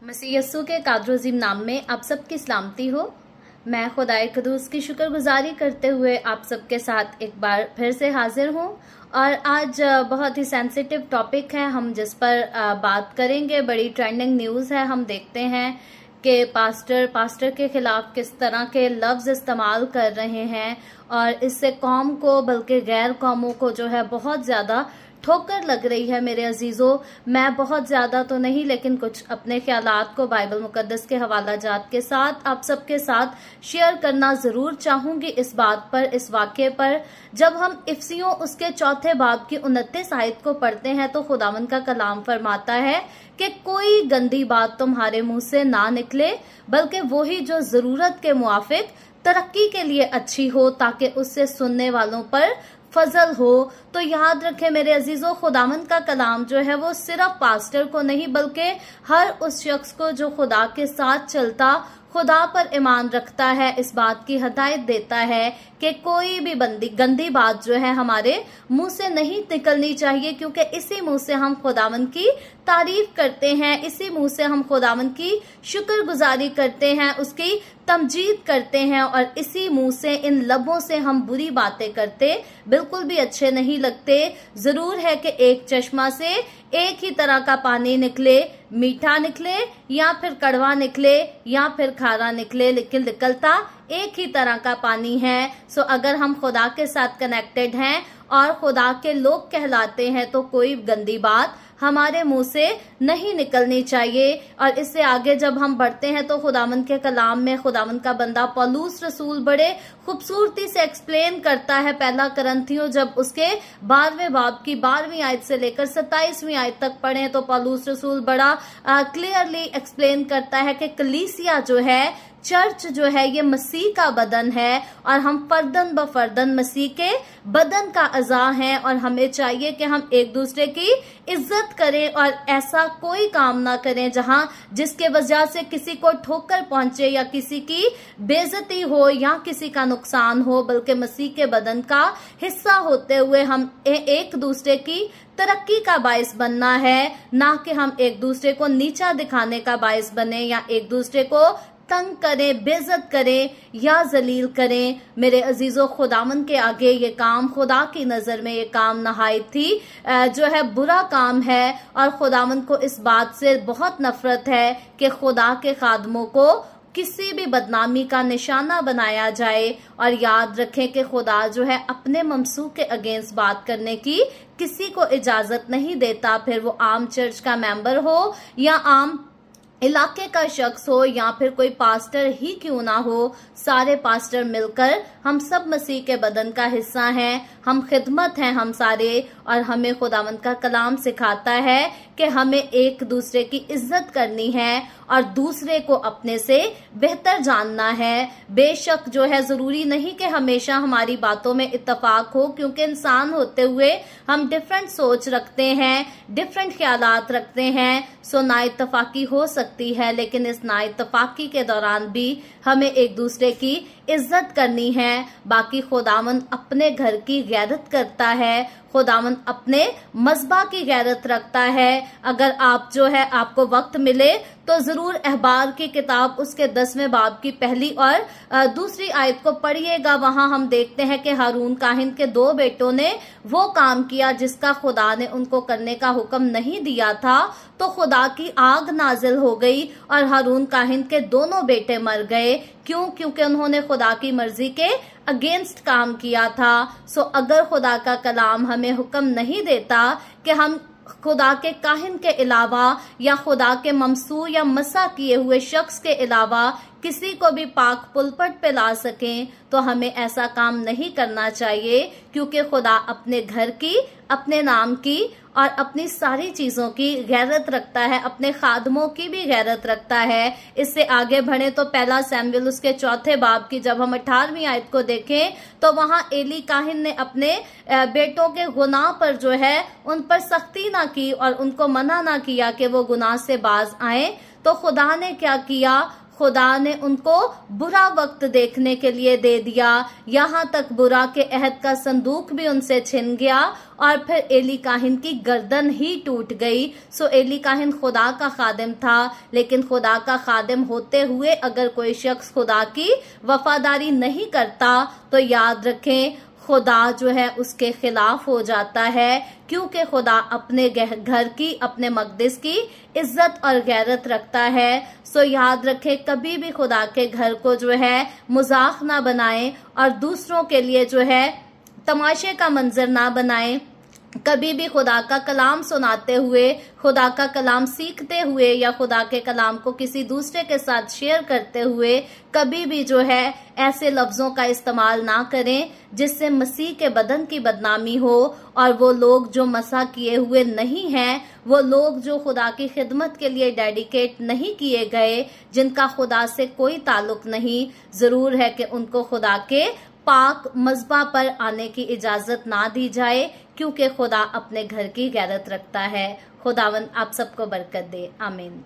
मसीह यस्सु के कादरोजीम नाम में आप सबकी सलामती हो। मैं खुदाए कदूस की शुक्रगुजारी करते हुए आप सबके साथ एक बार फिर से हाजिर हूँ और आज बहुत ही सेंसिटिव टॉपिक है हम जिस पर बात करेंगे। बड़ी ट्रेंडिंग न्यूज़ है। हम देखते हैं कि पास्टर के खिलाफ किस तरह के लफ्ज इस्तेमाल कर रहे हैं और इससे कौम को बल्कि गैर कौमों को जो है बहुत ज्यादा ठोकर लग रही है। मेरे अजीजों, मैं बहुत ज्यादा तो नहीं लेकिन कुछ अपने ख्यालात को बाइबल मुकद्दस के हवाला जात के साथ आप सबके साथ शेयर करना जरूर चाहूंगी। इस बात पर, इस वाक्य पर, जब हम इफ्सियों उसके चौथे बाब की 29 आयत को पढ़ते हैं तो खुदावन का कलाम फरमाता है कि कोई गंदी बात तुम्हारे मुंह से ना निकले बल्कि वही जो जरूरत के मुआफिक तरक्की के लिए अच्छी हो ताकि उससे सुनने वालों पर फजल हो। तो याद रखें मेरे अजीजों, खुदावंद का कलाम जो है वो सिर्फ पास्टर को नहीं बल्कि हर उस शख्स को जो खुदा के साथ चलता, खुदा पर ईमान रखता है, इस बात की हदायत देता है कि कोई भी गंदी बात जो है हमारे मुंह से नहीं निकलनी चाहिए, क्योंकि इसी मुंह से हम खुदावंद की तारीफ करते हैं, इसी मुंह से हम खुदावंद की शुक्रगुजारी करते हैं, उसकी तमजीद करते हैं और इसी मुंह से, इन लबों से हम बुरी बातें करते बिल्कुल भी अच्छे नहीं लगते। जरूर है कि एक चश्मा से एक ही तरह का पानी निकले, मीठा निकले या फिर कड़वा निकले या फिर खारा निकले, लेकिन निकलता एक ही तरह का पानी है। सो अगर हम खुदा के साथ कनेक्टेड हैं और खुदा के लोग कहलाते हैं तो कोई गंदी बात हमारे मुंह से नहीं निकलनी चाहिए। और इससे आगे जब हम बढ़ते हैं तो खुदावंद के कलाम में खुदावंद का बंदा पौलुस रसूल बड़े खूबसूरती से एक्सप्लेन करता है। पहला करंथियों जब उसके 12वें बाब की 12वीं आयत से लेकर 27वीं आयत तक पढ़े तो पौलुस रसूल बड़ा क्लियरली एक्सप्लेन करता है कि कलीसिया जो है, चर्च जो है, ये मसीह का बदन है और हम फर्दन ब फर्दन मसीह के बदन का अज़ा हैं और हमें चाहिए कि हम एक दूसरे की इज्जत करें और ऐसा कोई काम ना करें जिसके वजह से किसी को ठोकर पहुंचे या किसी की बेइज्जती हो या किसी का नुकसान हो, बल्कि मसीह के बदन का हिस्सा होते हुए हम एक दूसरे की तरक्की का बायस बनना है, ना कि हम एक दूसरे को नीचा दिखाने का बायस बने या एक दूसरे को तंग करें, बेइज्जत करें या जलील करें। मेरे अजीजों, खुदावंद के आगे ये काम, खुदा की नजर में ये काम नहायत ही जो है बुरा काम है और खुदावंद को इस बात से बहुत नफरत है कि खुदा के खादमों को किसी भी बदनामी का निशाना बनाया जाए। और याद रखें कि खुदा जो है अपने ममसू के अगेंस्ट बात करने की किसी को इजाजत नहीं देता, फिर वो आम चर्च का मेंबर हो या आम इलाके का शख्स हो या फिर कोई पास्टर ही क्यों ना हो। सारे पास्टर मिलकर हम सब मसीह के बदन का हिस्सा हैं, हम खिदमत हैं हम सारे। और हमें खुदावंद का कलाम सिखाता है कि हमें एक दूसरे की इज्जत करनी है और दूसरे को अपने से बेहतर जानना है। बेशक जो है जरूरी नहीं कि हमेशा हमारी बातों में इत्तेफाक हो, क्योंकि इंसान होते हुए हम डिफरेंट सोच रखते हैं, डिफरेंट ख्यालात रखते हैं। सो ना इत्तेफाकी हो सकती है, लेकिन इस ना इत्तेफाकी के दौरान भी हमें एक दूसरे की इज्जत करनी है। बाकी खुदावंद अपने घर की गैरत करता है, खुदावंद अपने मज़बा की गैरत रखता है। अगर आप जो है आपको वक्त मिले तो जरूर अहबार की किताब उसके 10वें बाब की पहली और दूसरी आयत को पढ़िएगा। वहां हम देखते हैं कि हारून काहिन के 2 बेटों ने वो काम किया जिसका खुदा ने उनको करने का हुक्म नहीं दिया था, तो खुदा की आग नाजिल हो गई और हारून काहिन के दोनों बेटे मर गए। क्यों? क्योंकि उन्होंने खुदा की मर्जी के अगेंस्ट काम किया था। सो अगर खुदा का कलाम हमें हुक्म नहीं देता कि हम खुदा के काहिन के अलावा या खुदा के ममसू या मसा किए हुए शख्स के अलावा किसी को भी पाक पुलपट पे ला सकें, तो हमें ऐसा काम नहीं करना चाहिए, क्योंकि खुदा अपने घर की, अपने नाम की और अपनी सारी चीजों की गैरत रखता है, अपने खादमों की भी गैरत रखता है। इससे आगे बढ़े तो पहला सैमुएल उसके 4थे बाब की जब हम 18वीं आयत को देखें तो वहां एली काहिन ने अपने बेटों के गुनाह पर जो है उन पर सख्ती ना की और उनको मना ना किया कि वो गुनाह से बाज आए। तो खुदा ने क्या किया? खुदा ने उनको बुरा वक्त देखने के लिए दे दिया, यहाँ तक बुरा के अहद का संदूक भी उनसे छिन गया और फिर एली काहिन की गर्दन ही टूट गई। सो एली काहिन खुदा का खादिम था, लेकिन खुदा का खादिम होते हुए अगर कोई शख्स खुदा की वफादारी नहीं करता तो याद रखें खुदा जो है उसके खिलाफ हो जाता है, क्योंकि खुदा अपने घर की, अपने मकदस की इज्जत और गैरत रखता है। सो याद रखें कभी भी खुदा के घर को जो है मजाक ना बनाएं और दूसरों के लिए जो है तमाशे का मंजर ना बनाएं। कभी भी खुदा का कलाम सुनाते हुए, खुदा का कलाम सीखते हुए या खुदा के कलाम को किसी दूसरे के साथ शेयर करते हुए कभी भी जो है ऐसे लफ्जों का इस्तेमाल ना करें जिससे मसीह के बदन की बदनामी हो और वो लोग जो मसा किए हुए नहीं हैं, वो लोग जो खुदा की खिदमत के लिए डेडिकेट नहीं किए गए, जिनका खुदा से कोई ताल्लुक नहीं, जरूर है कि उनको खुदा के पाक मज़बा पर आने की इजाजत ना दी जाए, क्योंकि खुदा अपने घर की गैरत रखता है। खुदावंद आप सबको बरकत दे। आमीन।